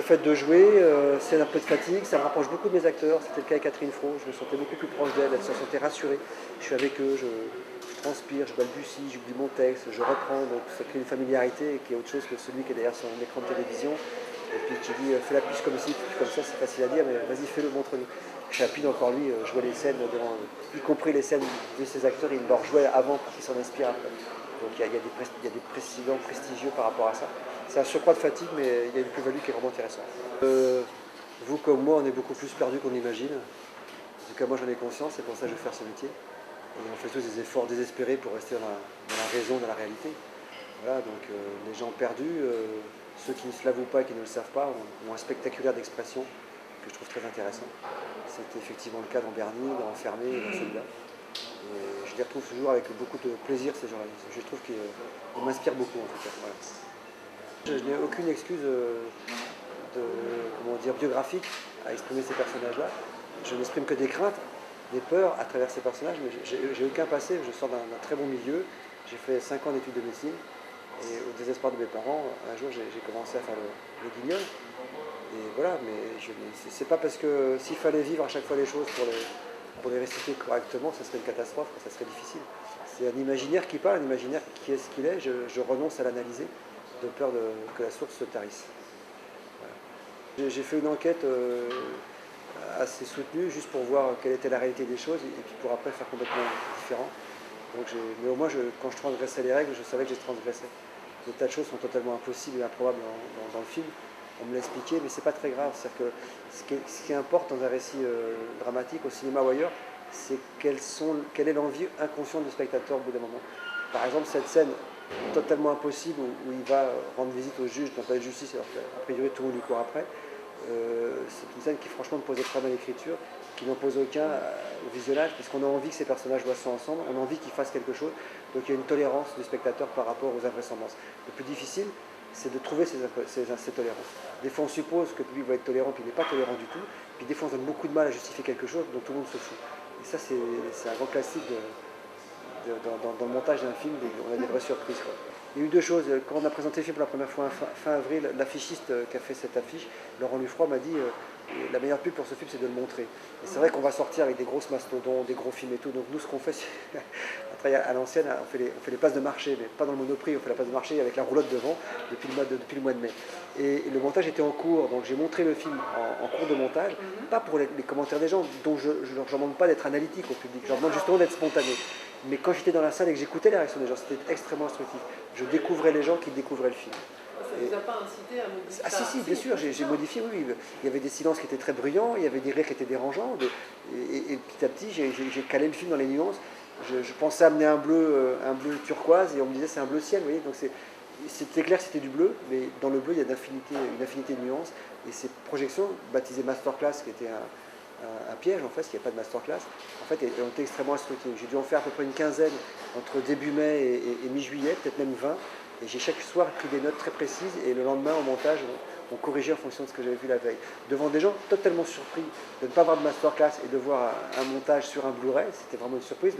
fait de jouer, c'est un peu de fatigue, ça me rapproche beaucoup de mes acteurs. C'était le cas avec Catherine Fro, je me sentais beaucoup plus proche d'elle, elle se sentait rassurée. Je suis avec eux, je transpire, je balbutie, j'oublie mon texte, je reprends, donc ça crée une familiarité qui est autre chose que celui qui est derrière son écran de télévision. Et puis tu dis, fais la plus comme ci, plus comme ça, c'est facile à dire, mais vas-y, fais-le, montre-nous. Chapine, encore lui, jouait les scènes, y compris les scènes de ses acteurs, il leur jouait avant pour qu'ils s'en inspirent après. Donc il y a des précédents prestigieux par rapport à ça. C'est un surcroît de fatigue, mais il y a une plus-value qui est vraiment intéressante. Vous comme moi, on est beaucoup plus perdu qu'on imagine. En tout cas, moi j'en ai conscience, c'est pour ça que je veux faire ce métier. Et on fait tous des efforts désespérés pour rester dans la raison, dans la réalité. Voilà, donc les gens perdus, ceux qui ne se l'avouent pas et qui ne le savent pas, ont un spectaculaire d'expression que je trouve très intéressant. C'était effectivement le cas dans Bernie, dans Enfermé et dans celui-là. Et je les retrouve toujours avec beaucoup de plaisir, ces gens-là. Je trouve qu'ils m'inspirent beaucoup en tout cas. Voilà. Je n'ai aucune excuse biographique à exprimer ces personnages-là. Je n'exprime que des craintes, des peurs à travers ces personnages, mais j'ai aucun passé. Je sors d'un très bon milieu. J'ai fait 5 ans d'études de médecine. Et au désespoir de mes parents, un jour j'ai commencé à faire le guignol. Et voilà, mais c'est pas parce que s'il fallait vivre à chaque fois les choses pour les réciter correctement, ça serait une catastrophe, ça serait difficile. C'est un imaginaire qui parle, un imaginaire qui est ce qu'il est. Je renonce à l'analyser de peur que la source se tarisse. Voilà. J'ai fait une enquête assez soutenue juste pour voir quelle était la réalité des choses et puis pour après faire complètement différent. Donc mais au moins, quand je transgressais les règles, je savais que je transgressais. Des tas de choses sont totalement impossibles et improbables dans le film. On me l'expliquait, mais c'est pas très grave. C'est-à-dire que ce qui importe dans un récit dramatique, au cinéma ou ailleurs, c'est quelle est l'envie inconsciente du spectateur au bout d'un moment. Par exemple, cette scène totalement impossible où il va rendre visite au juge dans le palais de justice, alors qu'a priori tout le monde lui court après. C'est une scène qui franchement me posait problème à l'écriture, qui n'en pose aucun au visionnage, puisqu'on a envie que ces personnages soient ensemble, on a envie qu'ils fassent quelque chose, donc il y a une tolérance du spectateur par rapport aux invraisemblances. Le plus difficile, c'est de trouver ces tolérances. Des fois on suppose que le public va être tolérant, puis il n'est pas tolérant du tout, puis des fois on donne beaucoup de mal à justifier quelque chose dont tout le monde se fout. Et ça c'est un grand classique dans le montage d'un film, on a des vraies surprises, quoi. Il y a eu deux choses. Quand on a présenté le film pour la première fois fin avril, l'affichiste qui a fait cette affiche, Laurent Lufroy, m'a dit la meilleure pub pour ce film, c'est de le montrer. Et c'est vrai qu'on va sortir avec des grosses mastodons, des gros films et tout. Donc nous, ce qu'on fait, à l'ancienne, on fait les places de marché, mais pas dans le Monoprix, on fait la place de marché avec la roulotte devant depuis le mois de mai. Et le montage était en cours, donc j'ai montré le film en cours de montage, pas pour les commentaires des gens, dont je ne leur demande pas d'être analytique au public, je leur demande justement d'être spontané. Mais quand j'étais dans la salle et que j'écoutais les réactions des gens, c'était extrêmement instructif. Je découvrais les gens qui découvraient le film. Ça ne vous a pas incité à modifier? Ah si, bien sûr, j'ai modifié, oui. Il y avait des silences qui étaient très bruyants, il y avait des rires qui étaient dérangeants, et petit à petit, j'ai calé le film dans les nuances. Je pensais amener un bleu turquoise, et on me disait c'est un bleu ciel, vous voyez. Donc c'était clair que c'était du bleu, mais dans le bleu, il y a une infinité de nuances. Et ces projections, baptisées Masterclass, qui était un piège en fait, parce qu'il n'y a pas de masterclass, en fait, ont été extrêmement instructives. J'ai dû en faire à peu près une quinzaine entre début mai et mi-juillet, peut-être même 20. Et j'ai chaque soir pris des notes très précises et le lendemain, en montage, on corrigeait en fonction de ce que j'avais vu la veille. Devant des gens totalement surpris de ne pas avoir de masterclass et de voir un montage sur un Blu-ray, c'était vraiment une surprise.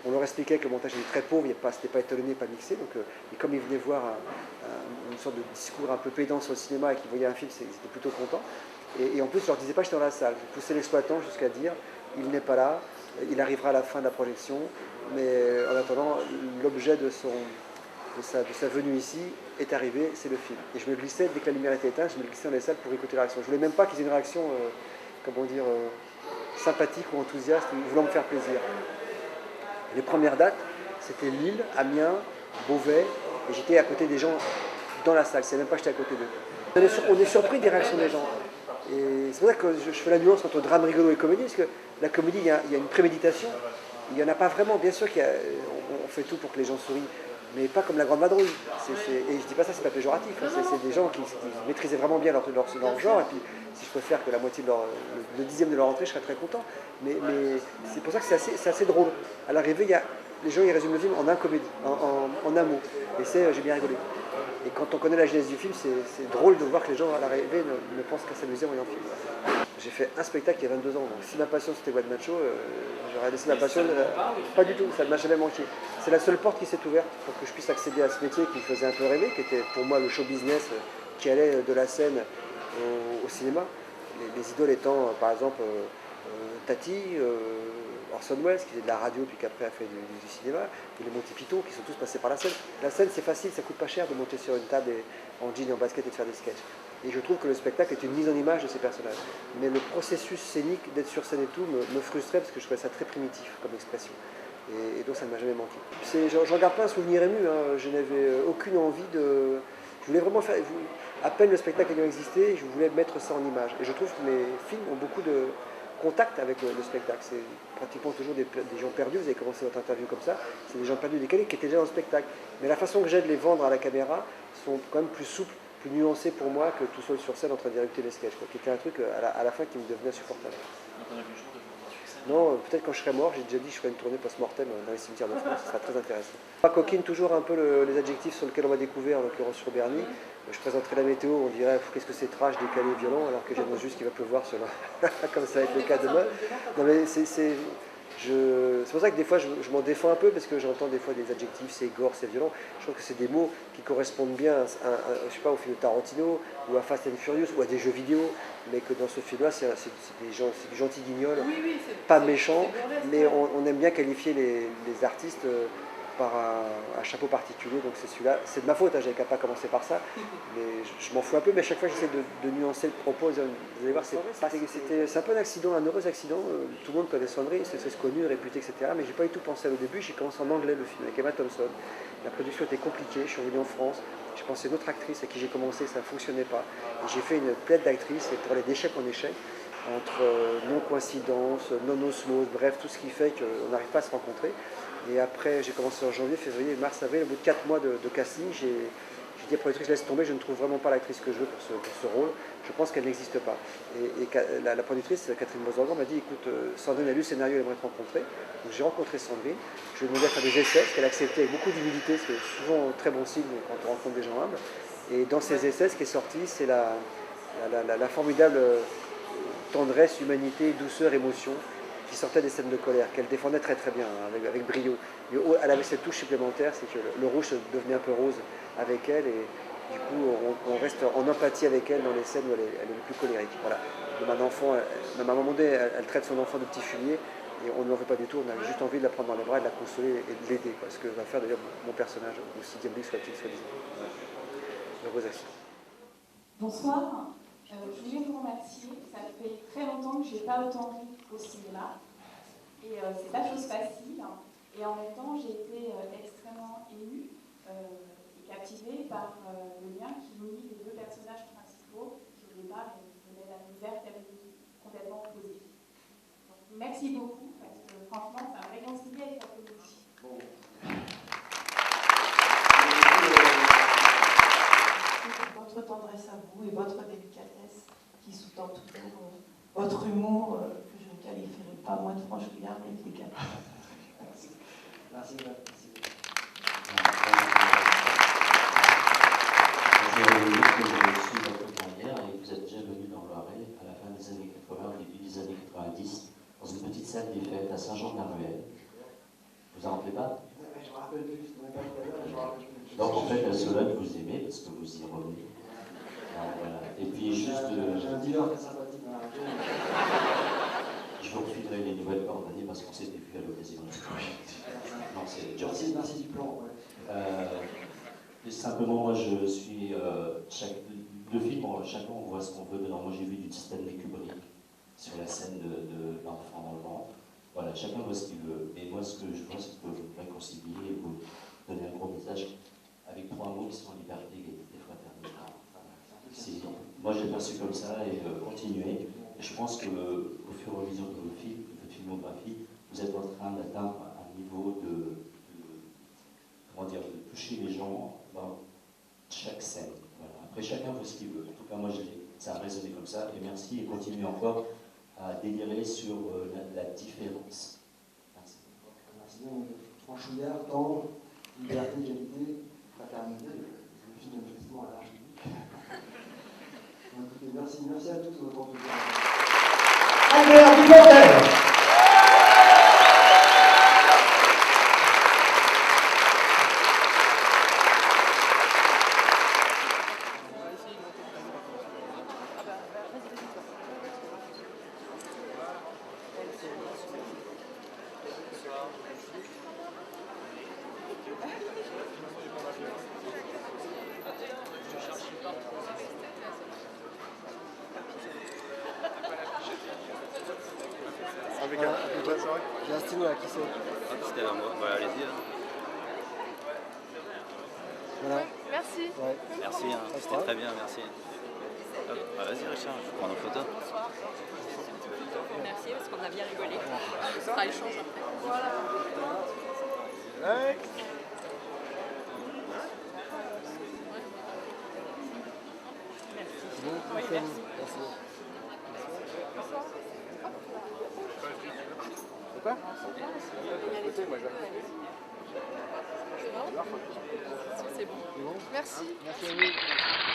On leur expliquait que le montage était très pauvre, c'était pas étalonné, pas mixé. Donc, et comme ils venaient voir une sorte de discours un peu pédant sur le cinéma et qu'ils voyaient un film, ils étaient plutôt contents. Et en plus, je leur disais pas que j'étais dans la salle. Je poussais l'exploitant jusqu'à dire il n'est pas là, il arrivera à la fin de la projection, mais en attendant, l'objet de sa venue ici est arrivé, c'est le film. Et je me glissais, dès que la lumière était éteinte, je me glissais dans les salles pour écouter la réaction. Je voulais même pas qu'ils aient une réaction, sympathique ou enthousiaste, voulant me faire plaisir. Les premières dates, c'était Lille, Amiens, Beauvais, et j'étais à côté des gens dans la salle, c'est même pas que j'étais à côté d'eux. On est surpris des réactions des gens. Et c'est pour ça que je fais la nuance entre drame rigolo et comédie, parce que la comédie, il y a une préméditation, il n'y en a pas vraiment. Bien sûr qu'on fait tout pour que les gens sourient, mais pas comme la grande vadrouille. Et je dis pas ça, c'est pas péjoratif, hein. C'est des gens qui maîtrisaient vraiment bien leur genre, et puis si je peux faire que la moitié de le dixième de leur entrée, je serais très content. Mais c'est pour ça que c'est assez drôle. À l'arrivée, les gens ils résument le film en un comédie, en un mot. Et j'ai bien rigolé. Et quand on connaît la genèse du film, c'est drôle de voir que les gens à l'arrivée ne pensent qu'à s'amuser en voyant le film. J'ai fait un spectacle il y a 22 ans, donc si ma passion c'était One Man Show, j'aurais laissé ma passion. Pas du tout, ça ne m'a jamais manqué. C'est la seule porte qui s'est ouverte pour que je puisse accéder à ce métier qui me faisait un peu rêver, qui était pour moi le show business qui allait de la scène au cinéma. Les idoles étant, par exemple, Tati, Orson Welles, qui faisait de la radio, puis qu'après a fait du cinéma, et les Monty Python, qui sont tous passés par la scène. La scène, c'est facile, ça coûte pas cher de monter sur une table en jean et en basket et de faire des sketchs. Et je trouve que le spectacle est une mise en image de ces personnages. Mais le processus scénique d'être sur scène et tout me frustrait parce que je trouvais ça très primitif comme expression. Et donc ça ne m'a jamais manqué. J'en garde pas un souvenir ému, hein. Je n'avais aucune envie de... Je voulais vraiment faire... À peine le spectacle ayant existé, je voulais mettre ça en image. Et je trouve que mes films ont beaucoup de contact avec le spectacle. C'est pratiquement toujours des gens perdus. Vous avez commencé votre interview comme ça. C'est des gens perdus décalés qui étaient déjà dans le spectacle. Mais la façon que j'ai de les vendre à la caméra sont quand même plus souples, plus nuancés pour moi que tout seul sur scène en train d'éructer les sketchs, quoi, qui était un truc à la fin qui me devenait insupportable. Non, peut-être quand je serai mort, j'ai déjà dit que je ferai une tournée post-mortem dans les cimetières de France, ce sera très intéressant. Pas coquine, toujours un peu les adjectifs sur lesquels on m'a découvert, en l'occurrence sur Bernie. Je présenterai la météo, on dirait qu'est-ce que c'est trash, décalé, violent, alors que j'annonce juste qu'il va pleuvoir sur comme ça va être le cas demain. Non mais c'est pour ça que des fois je m'en défends un peu parce que j'entends des fois des adjectifs, c'est gore, c'est violent. Je trouve que c'est des mots qui correspondent bien je sais pas, au film de Tarantino ou à Fast and Furious ou à des jeux vidéo, mais que dans ce film-là c'est du gentil guignol, pas méchant, mais on aime bien qualifier les artistes par un chapeau particulier, donc c'est celui-là. C'est de ma faute, hein, j'avais qu'à pas commencer par ça, mais je m'en fous un peu, mais à chaque fois j'essaie de nuancer le propos. Vous allez voir, c'est un peu un accident, un heureux accident. Tout le monde connaît Sandrine, c'est connu, réputé, etc. Mais j'ai pas du tout pensé au début, j'ai commencé en anglais le film avec Emma Thompson. La production était compliquée, je suis revenu en France, j'ai pensé à une autre actrice à qui j'ai commencé, ça ne fonctionnait pas. Et j'ai fait une plaide d'actrice, et pour aller d'échec en échec, entre non-coïncidence, non-osmose, bref, tout ce qui fait qu'on n'arrive pas à se rencontrer. Et après, j'ai commencé en janvier, février, mars, avril. Au bout de 4 mois de casting, j'ai dit à la productrice, laisse tomber, je ne trouve vraiment pas l'actrice que je veux pour ce rôle. Je pense qu'elle n'existe pas. Et la productrice, Catherine Bozorgan, m'a dit, écoute, Sandrine a lu le scénario, elle aimerait te rencontrer. Donc j'ai rencontré Sandrine, je lui ai demandé à faire des essais, ce qu'elle a accepté avec beaucoup d'humilité, ce qui est souvent très bon signe quand on rencontre des gens humbles. Et dans ces essais, ce qui est sorti, c'est la formidable tendresse, humanité, douceur, émotion qui sortait des scènes de colère, qu'elle défendait très très bien, hein, avec brio. Mais elle avait cette touche supplémentaire, c'est que le rouge devenait un peu rose avec elle, et du coup on reste en empathie avec elle dans les scènes où elle est le plus colérique. Voilà. Même un enfant, même à un moment donné, elle traite son enfant de petit fumier, et on ne l'en veut pas du tout, on a juste envie de la prendre dans les bras, de la consoler et de l'aider, ce que va faire d'ailleurs mon personnage, aussi diabolique soit-il, soi-disant. Heureux accident. Bonsoir. Je voulais vous remercier. Ça fait très longtemps que je n'ai pas autant ri au cinéma. Et c'est pas chose facile. Et en même temps, j'ai été extrêmement émue et captivée par le lien qui unit les deux personnages principaux qui, au départ, venaient d'un univers complètement opposé. Donc, merci beaucoup, parce que franchement, ça m'a réconcilié avec la comédie. Votre tendresse à vous et votre délicatesse qui sous-tend toujours votre humour que je ne qualifierai pas moins de franchouillard mais de délicat. Merci. Merci. Je vais vous dire que je suis votre première et vous êtes déjà venu dans Loiret à la fin des années 80, au début des années 90, dans une petite salle des fêtes à Saint-Jean-de-la-Ruelle. Vous en rappelez pas? Je me rappelle plus, je me rappelle plus. Donc en fait, la Solane vous aimez parce que vous y revenez. Alors, voilà. Et puis juste... J'ai un dealer très sympathique dans la région. Je vous refilerai les nouvelles coordonnées parce qu'on s'était vu à l'occasion. Non, c'est George. Merci du plan. Ouais. Simplement, moi je suis... le film, chacun on voit ce qu'on veut dedans. Moi j'ai vu du Stanley Kubrick sur la scène de l'enfant dans le ventre. Voilà, chacun voit ce qu'il veut. Et moi ce que je vois, c'est que vous réconcilier et vous donner un gros message avec 3 mots qui sont liberté, égalité, fraternité. Moi j'ai perçu comme ça et continuer. Et je pense qu'au fur et à mesure de votre filmographie, vous êtes en train d'atteindre un niveau de toucher les gens dans chaque scène. Voilà. Après chacun veut ce qu'il veut. En tout cas moi ça a résonné comme ça. Et merci et continuez encore à délirer sur la différence. Merci. Merci. Franchouillard, tendre, liberté, égalité, fraternité, le film effectivement à large public. Merci à tous de votre enthousiasme. Albert Dupontel. Voilà, j'ai un stylo là, qui c'est? C'était à moi, voilà, allez-y. Hein. Voilà. Merci. Ouais. Merci, hein. C'était très bien, merci. Hop, bah, vas-y Richard, je vais prendre une photo. Merci parce qu'on a bien rigolé. On fera échange après. Voilà. Ouais. Bon, Oui, merci. merci. C'est quoi? C'est bon. C'est bon? Merci. Merci à vous.